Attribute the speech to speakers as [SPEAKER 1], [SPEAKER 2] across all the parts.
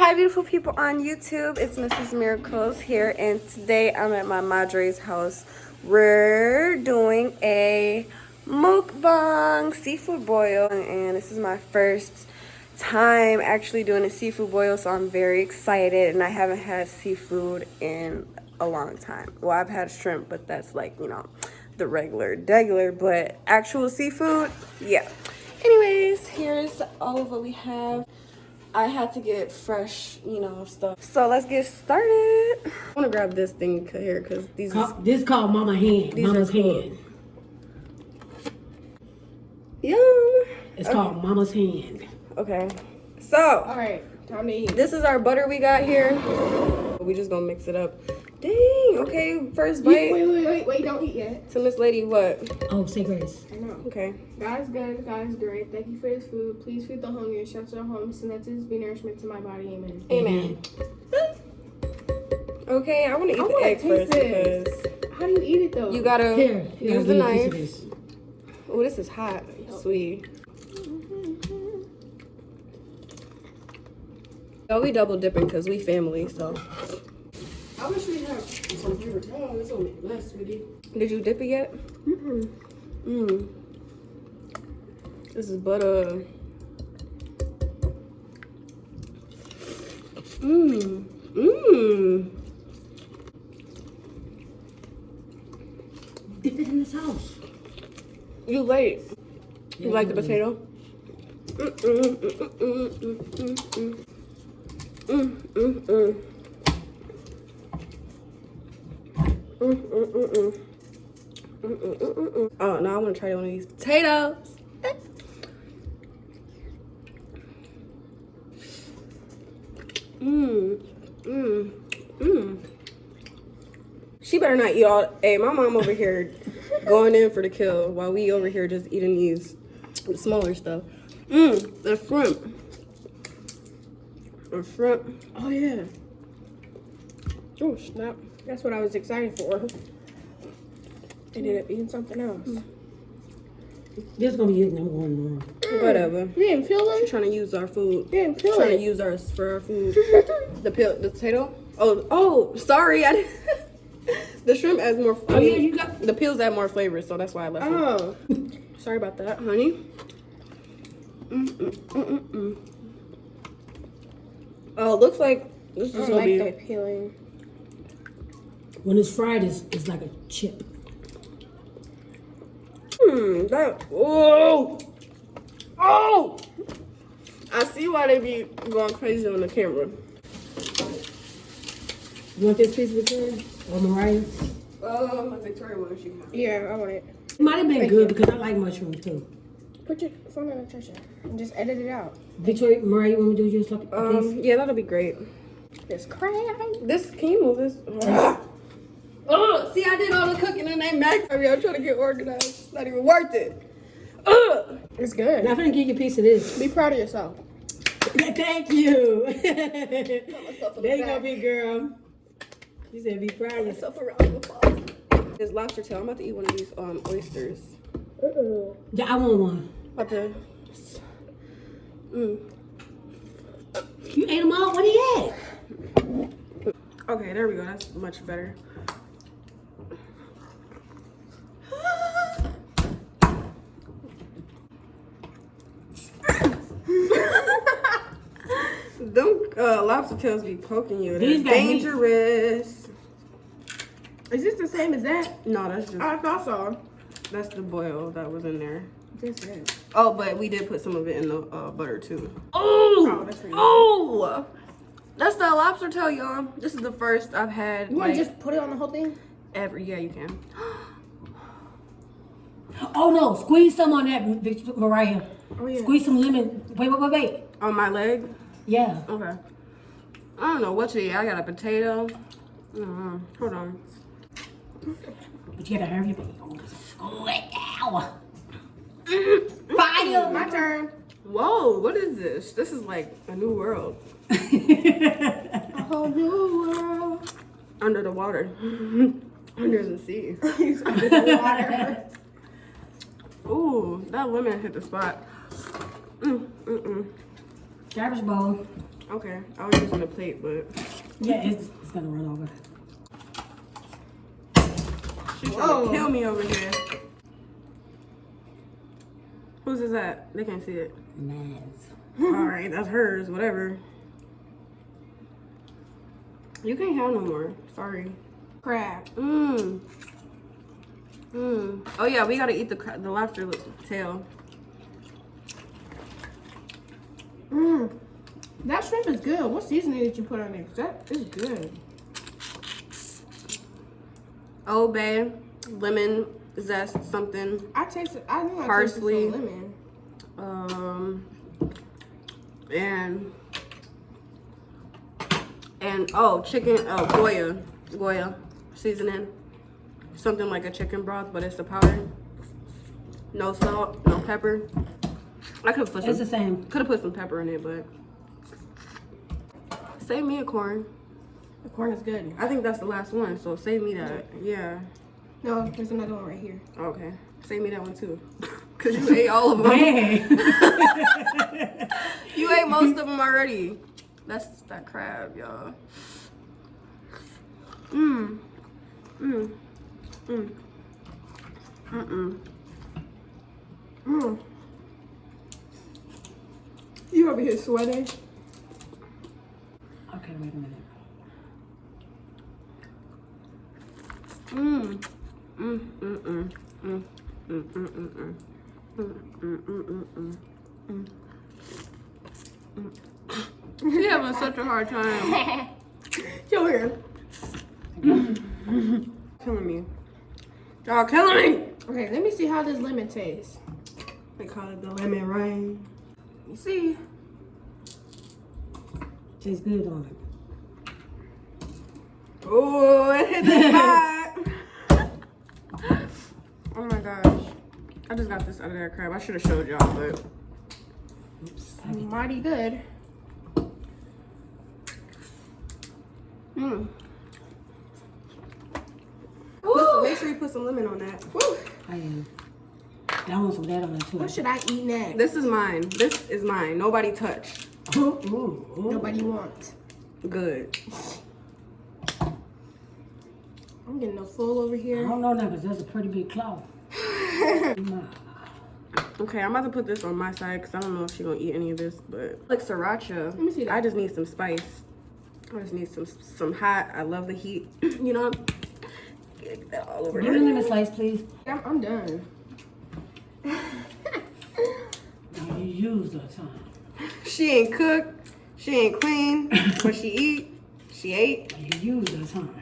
[SPEAKER 1] Hi beautiful people on YouTube, it's Mrs. Miracles here, and today I'm at my madre's house. We're doing a mukbang seafood boil, and this is my first time actually doing a seafood boil, so I'm very excited, and I haven't had seafood in a long time. Well, I've had shrimp, but that's like, you know, the regular, but actual seafood, yeah. Anyways, here's all of what we have. I had to get fresh, you know, stuff. So let's get started. I want to grab this thing here because these.
[SPEAKER 2] This called Mama Hand. Mama's Hand.
[SPEAKER 1] Yum.
[SPEAKER 2] It's called Mama's Hand.
[SPEAKER 1] Okay. So.
[SPEAKER 3] All right. Time to eat.
[SPEAKER 1] This is our butter we got here. We just gonna mix it up. Dang. Okay. First bite.
[SPEAKER 3] Wait! Don't eat yet.
[SPEAKER 1] To Miss Lady, what?
[SPEAKER 2] Oh, say grace.
[SPEAKER 3] I know.
[SPEAKER 1] Okay.
[SPEAKER 3] God is good. God is great. Thank you for this food. Please feed the hungry and shelter the homeless, and let this be nourishment to my body. Amen.
[SPEAKER 1] Amen. Okay, I want to eat the egg first because.
[SPEAKER 3] How do you eat it though?
[SPEAKER 1] You gotta use the knife. Oh, this is hot, sweetie. Oh, we double dipping because we family, so.
[SPEAKER 2] I wish we had some paper towel. It's only less, sweetie.
[SPEAKER 1] Did you dip it yet? This is butter.
[SPEAKER 2] Dip it in the sauce.
[SPEAKER 1] You late. You like the potato? Oh, now I want to try one of these potatoes. She better not eat all. Hey, my mom over here going in for the kill while we over here just eating these smaller stuff. The shrimp. The shrimp.
[SPEAKER 3] Oh yeah.
[SPEAKER 1] Oh snap.
[SPEAKER 3] That's what I was excited for. Ended up eating something else.
[SPEAKER 2] This is gonna be it. I'm going wrong.
[SPEAKER 1] Whatever.
[SPEAKER 3] You didn't peel
[SPEAKER 1] She's
[SPEAKER 3] it?
[SPEAKER 1] trying to use our food.
[SPEAKER 3] You didn't peel
[SPEAKER 1] Trying
[SPEAKER 3] it?
[SPEAKER 1] to use ours for our food. The potato. Oh, sorry. I didn't. The shrimp adds more.
[SPEAKER 2] Oh yeah, you got.
[SPEAKER 1] The peels add more flavor, so that's why I left them.
[SPEAKER 3] Oh.
[SPEAKER 1] Sorry about that, honey. Oh, it looks like this is
[SPEAKER 3] I
[SPEAKER 1] gonna
[SPEAKER 3] like
[SPEAKER 1] be.
[SPEAKER 3] that peeling.
[SPEAKER 2] When it's fried, it's like a chip.
[SPEAKER 1] That. Oh. Oh. I see why they be going crazy on the camera.
[SPEAKER 2] You want this piece of Victoria or Mariah?
[SPEAKER 1] My Victoria one she can have.
[SPEAKER 3] Yeah, I want it.
[SPEAKER 2] It might have been good because I like mushrooms too.
[SPEAKER 3] Put your phone in the treasure and just edit it out.
[SPEAKER 2] Victoria, Mariah, you want me to do yours, please?
[SPEAKER 1] Yeah, that'll be great.
[SPEAKER 3] It's crazy.
[SPEAKER 1] This, can you move this? Oh, see, I did all the cooking and they max. I'm trying to get organized. It's not even worth it.
[SPEAKER 3] It's good.
[SPEAKER 2] I'm gonna give you a piece of this.
[SPEAKER 3] Be proud of yourself.
[SPEAKER 2] Thank you. There you go, big girl. You said be proud of yourself.
[SPEAKER 1] This lobster tail. I'm about to eat one of these oysters.
[SPEAKER 2] Yeah, I want one.
[SPEAKER 1] About to.
[SPEAKER 2] You ate them all? What are you at?
[SPEAKER 1] Okay, there we go. That's much better. Them lobster tails be poking you. They're dangerous.
[SPEAKER 3] Is this the same as that?
[SPEAKER 1] No, that's just.
[SPEAKER 3] I thought so.
[SPEAKER 1] That's the boil that was in there.
[SPEAKER 3] This is.
[SPEAKER 1] Oh, but we did put some of it in the butter too.
[SPEAKER 3] Oh, that's for you.
[SPEAKER 1] Oh, that's the lobster tail, y'all. This is the first I've had.
[SPEAKER 3] You want to just put it on the whole thing?
[SPEAKER 1] Yeah, you can.
[SPEAKER 2] Oh no, squeeze some on that, Mariah.
[SPEAKER 3] Oh yeah.
[SPEAKER 2] Squeeze some lemon. Wait.
[SPEAKER 1] On my leg?
[SPEAKER 2] Yeah.
[SPEAKER 1] Okay. I don't know what to eat. I got a potato. Hold on.
[SPEAKER 2] But you gotta hurry up. Ow. Fire.
[SPEAKER 3] My turn.
[SPEAKER 1] Whoa, what is this? This is like a new world.
[SPEAKER 3] A whole new world.
[SPEAKER 1] Under the water. Under the sea.
[SPEAKER 3] He's under the water.
[SPEAKER 1] Ooh, that lemon hit the spot.
[SPEAKER 2] Garbage bowl.
[SPEAKER 1] Okay, I was using a plate, but
[SPEAKER 2] Yeah, it's gonna run over.
[SPEAKER 1] she's trying to kill me over here. Whose is that? They can't see it.
[SPEAKER 2] Nice.
[SPEAKER 1] Alright, that's hers, whatever. You can't have no more. Sorry.
[SPEAKER 3] Crab.
[SPEAKER 1] Mmm. Oh yeah, we gotta eat the lobster tail.
[SPEAKER 3] Mmm. That shrimp is good. What seasoning did you put on it? 'Cause that is good.
[SPEAKER 1] Old Bay, lemon zest, something.
[SPEAKER 3] I tasted. I knew I
[SPEAKER 1] Parsley.
[SPEAKER 3] tasted some lemon.
[SPEAKER 1] And oh, chicken. Oh, Goya seasoning. Something like a chicken broth, but it's a powder. No salt, no pepper. I could have put
[SPEAKER 2] It's the
[SPEAKER 1] some.
[SPEAKER 2] same.
[SPEAKER 1] Could have put some pepper in it, but save me a corn.
[SPEAKER 3] The corn is good.
[SPEAKER 1] I think that's the last one, so save me that. Yeah.
[SPEAKER 3] No, there's another one right here.
[SPEAKER 1] Okay. Save me that one too. Cause you ate all of them.
[SPEAKER 2] Hey.
[SPEAKER 1] You ate most of them already. That's that crab, y'all. Mmm. Mmm. Mmm. Mm-mm.
[SPEAKER 3] Mmm. You over here sweating?
[SPEAKER 2] Okay, wait a minute.
[SPEAKER 1] Mmm. Mmm. Mm-mm. Mm. Mm. Mm. Mm. Mm. Mm. Mm. Mm. Mm. Mm. She having such a hard time.
[SPEAKER 3] Come here.
[SPEAKER 1] Killing me. Y'all killing me.
[SPEAKER 3] Okay, let me see how this lemon tastes.
[SPEAKER 1] They call it the lemon rain. You see?
[SPEAKER 2] Tastes good on it.
[SPEAKER 1] Oh, it hit the spot. Oh my gosh. I just got this out of that crab. I should have showed y'all, but
[SPEAKER 2] Oops.
[SPEAKER 3] Mighty good.
[SPEAKER 1] mm. Make sure you put some lemon on that.
[SPEAKER 3] Woo.
[SPEAKER 2] I am. I want some of that on it too.
[SPEAKER 3] What should I eat next?
[SPEAKER 1] This is mine. This is mine. Nobody touch.
[SPEAKER 2] Ooh, ooh, ooh.
[SPEAKER 3] Nobody wants.
[SPEAKER 1] Good.
[SPEAKER 3] I'm getting a full over
[SPEAKER 2] I
[SPEAKER 3] here.
[SPEAKER 2] don't know that, but that's a pretty big cloth. Nah.
[SPEAKER 1] Okay, I'm about to put this on my side because I don't know if she's gonna eat any of this, but like sriracha.
[SPEAKER 3] Let me see that.
[SPEAKER 1] I just need some spice. I just need some hot. I love the heat. You know, get that all over
[SPEAKER 2] Give me a
[SPEAKER 1] there.
[SPEAKER 2] lemon slice, please.
[SPEAKER 3] I'm done.
[SPEAKER 2] Now, you used her time.
[SPEAKER 1] She ain't cooked. She ain't clean. But she eat. She ate.
[SPEAKER 2] Now, you used her time.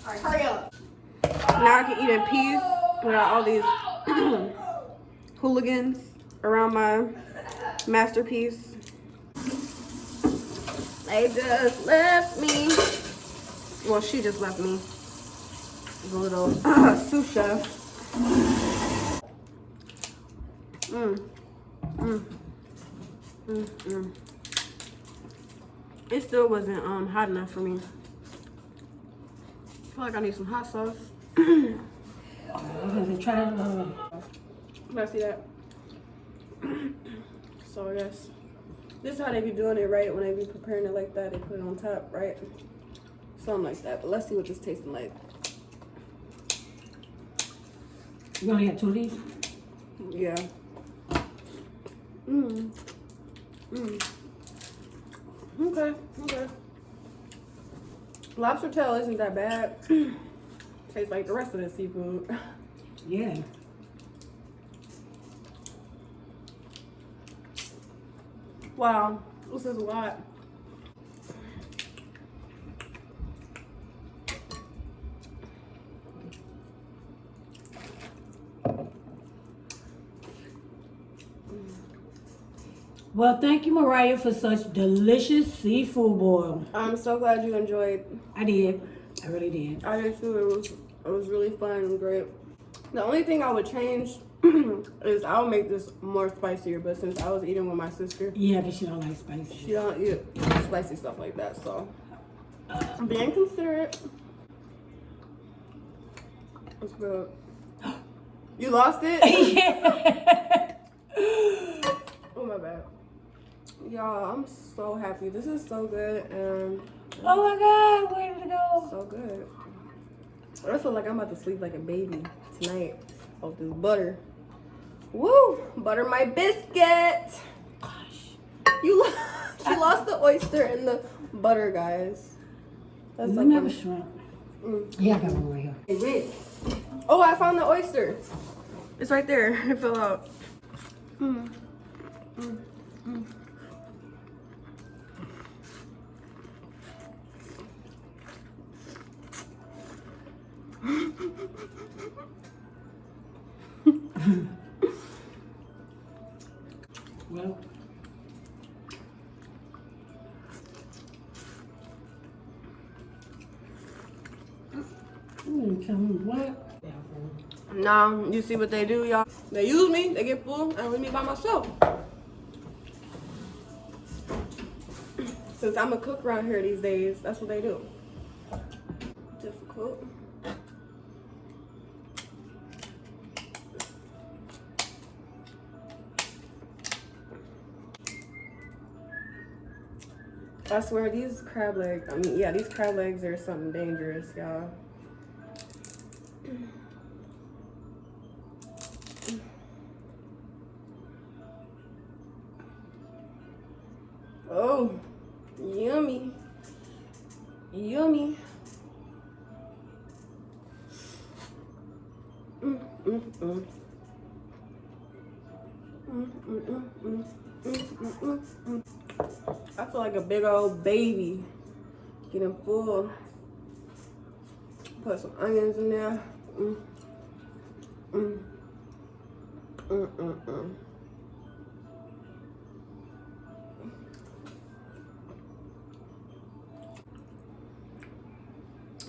[SPEAKER 3] Hurry up.
[SPEAKER 1] Now I can eat in peace without all these hooligans around my masterpiece. They just left me. Well, she just left me. The little sous chef. It still wasn't hot enough for me. I feel like I need some hot sauce.
[SPEAKER 2] I was gonna say, try that.
[SPEAKER 1] Can I see that? So I guess this is how they be doing it, right? When they be preparing it like that, they put it on top, right? Something like that. But let's see what this tasting like.
[SPEAKER 2] You only had 2 of these?
[SPEAKER 1] Yeah. Okay. Lobster tail isn't that bad. Tastes like the rest of the seafood.
[SPEAKER 2] Yeah.
[SPEAKER 1] Wow, this is a lot.
[SPEAKER 2] Well, thank you, Mariah, for such delicious seafood boil.
[SPEAKER 1] I'm so glad you enjoyed.
[SPEAKER 2] I did. I really did.
[SPEAKER 1] I did too. It was really fun and great. The only thing I would change is I'll make this more spicier, but since I was eating with my sister,
[SPEAKER 2] Yeah, but she don't like spicy.
[SPEAKER 1] she don't eat spicy stuff like that, so I'm being considerate. It's good. You lost it?
[SPEAKER 2] Yeah.
[SPEAKER 1] Oh my bad. Y'all, I'm so happy. This is so good and
[SPEAKER 2] Oh my God, where did it go?
[SPEAKER 1] so good. I feel like I'm about to sleep like a baby tonight off this butter. Woo! Butter my biscuit.
[SPEAKER 2] Gosh.
[SPEAKER 1] She lost the oyster and the butter, guys. That's
[SPEAKER 2] You
[SPEAKER 1] so
[SPEAKER 2] never
[SPEAKER 1] funny.
[SPEAKER 2] shrimp. Yeah, I got one right here.
[SPEAKER 1] Oh, I found the oyster. It's right there. It fell out.
[SPEAKER 2] Well. Tell me what?
[SPEAKER 1] Nah, you see what they do, y'all? They use me, they get full, and leave me by myself. Since I'm a cook around here these days, that's what they do. Difficult. I swear these crab legs, these crab legs are something dangerous, y'all. Oh, yummy. Yummy. I feel like a big old baby getting full. Put some onions in there.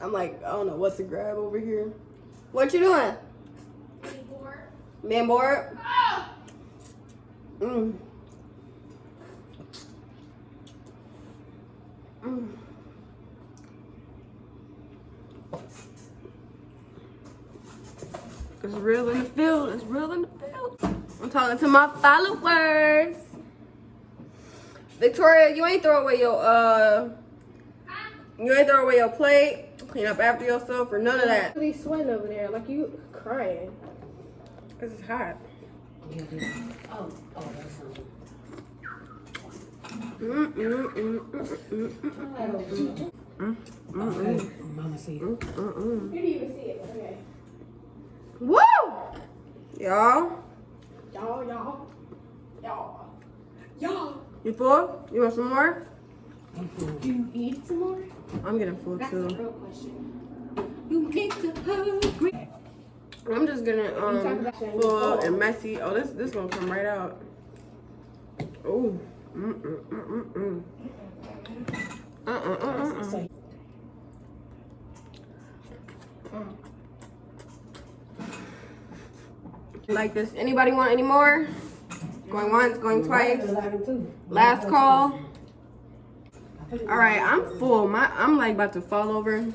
[SPEAKER 1] I'm like, I don't know what to grab over here. What you doing? Man bored? It's real in the field. It's real in the field. I'm talking to my followers. Victoria, you ain't throw away your plate, clean up after yourself, or none of that.
[SPEAKER 3] He's sweating over there, like you crying.
[SPEAKER 1] This is hot.
[SPEAKER 2] Oh, that's something. Okay, Mama see.
[SPEAKER 3] You didn't even see it. Okay.
[SPEAKER 1] Woo! Y'all.
[SPEAKER 3] Y'all.
[SPEAKER 1] You full? You want some more?
[SPEAKER 3] Do you eat some more?
[SPEAKER 1] I'm getting full
[SPEAKER 3] That's
[SPEAKER 1] too.
[SPEAKER 3] the real question.
[SPEAKER 2] You need to hurry.
[SPEAKER 1] I'm just getting
[SPEAKER 3] talking about
[SPEAKER 1] full and messy. Oh, this gonna come right out. Oh. Like this. Anybody want any more? Going once, going twice. Last call. All right, I'm full. I'm like about to fall over.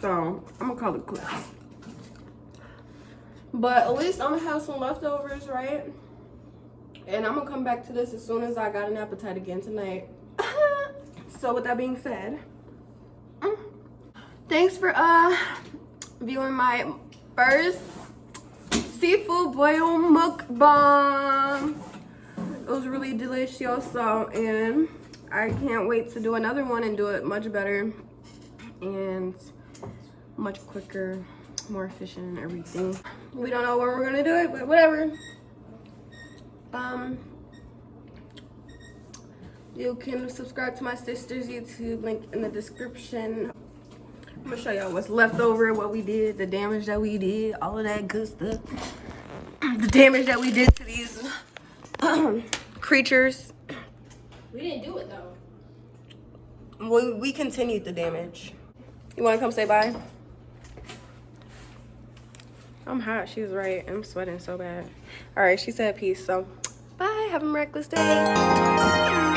[SPEAKER 1] So I'm gonna call it quits. But at least I'm gonna have some leftovers, right? And I'm gonna come back to this as soon as I got an appetite again tonight. So with that being said, thanks for viewing my first seafood boil mukbang. It was really delicious, and I can't wait to do another one and do it much better and much quicker, more efficient and everything. We don't know when we're gonna do it, but whatever. You can subscribe to my sister's YouTube, link in the description. I'm gonna show y'all what's left over, what we did, the damage that we did, all of that good stuff. The damage that we did to these creatures.
[SPEAKER 3] We didn't do it though.
[SPEAKER 1] We continued the damage. You wanna come say bye? I'm hot, she was right. I'm sweating so bad. All right, she said peace, so bye, have a miraculous day.